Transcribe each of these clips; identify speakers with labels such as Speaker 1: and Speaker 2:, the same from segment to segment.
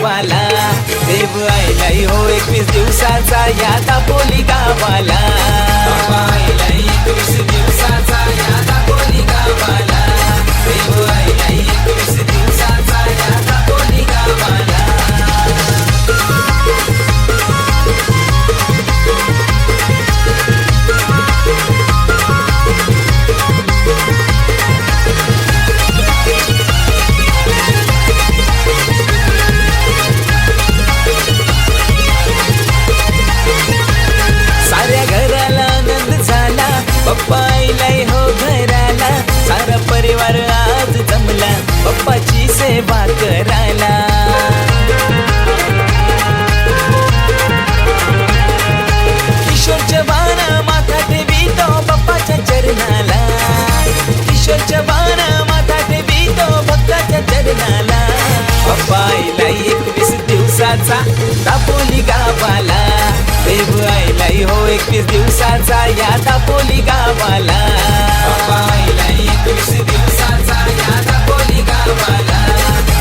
Speaker 1: गावाला देव आयलाय हो 21 दिवसाचा या दापोली गावाला बाप्पा आयलाय 21 दिवसाचा या दापोली गावाला देव आयलाय 21 दिवसाचा या दापोली गावाला साऱ्या घराला आनंद झाला बाप्पा आयलाय हो घराला सारा परिवार आज जमला बाप्पाची सेवा करायला किशोर चव्हाण माथा ठेवितो बाप्पाच्या चरणाला किशोर चव्हाण माथा ठेवितो भक्ताच्या चरणाला बाप्पा आयलाय 21 दिवसाचा दापोली गावाला देव आयलाय हो 21 दिवसाचा या दापोली गावाला बाप्पा आयलाय 21 दिवसाचा या दापोली गावाला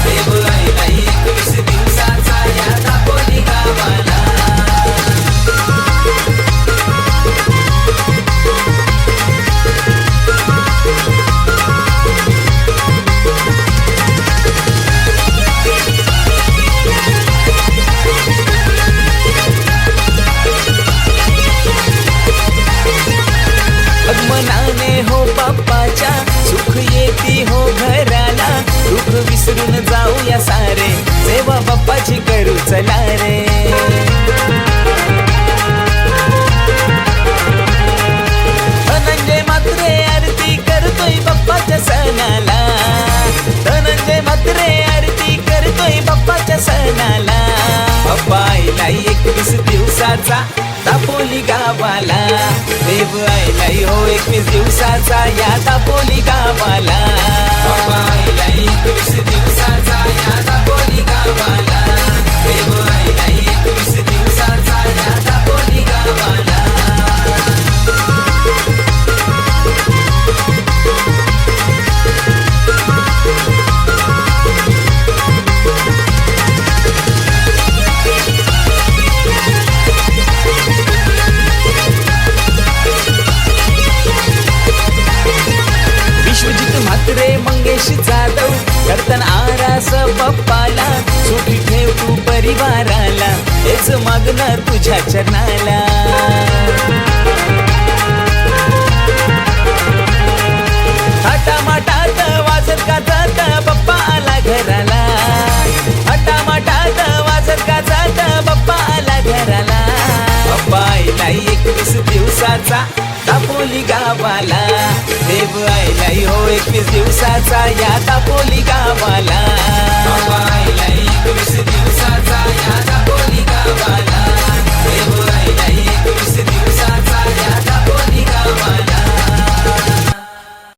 Speaker 1: देव आयलाय 21 दिवसाचा या दापोली गावाला मनाने हो बाप्पाच्या सुख येती हो घराला दुःख विसरून जाऊया सारे सेवा बाप्पाची करू चला रे धनंजय म्हात्रे आरती करतोय बाप्पाच्या सणाला धनंजय म्हात्रे आरती करतोय बाप्पाच्या सणाला बाप्पा आयलाय 21 दिवसाचा दापोली गावाला देव आयलाय हो 21 दिवसाचा या दापोली गावाला बाप्पा आयलाय 21 दिवसाचा या दापोली गावाला देव आयलाय 21 दिवसाचा या दापोली गावाला विश्वजित म्हात्रे मंगेश जाधव करतन आरास बाप्पाला सुखी ठेव तू परिवाराला हेच मागणार तुझ्या चरणाला थाटामाटात वाजत गाजत बाप्पा आला घराला थाटामाटात वाजत गाजत बाप्पा आला घराला बाप्पा आयलाय 21 दिवसाचा दापोली गावाला देव आयलाय हो 21 दिवसाचा या दापोली गावाला बाप्पा आयलाय 21 दिवसाचा या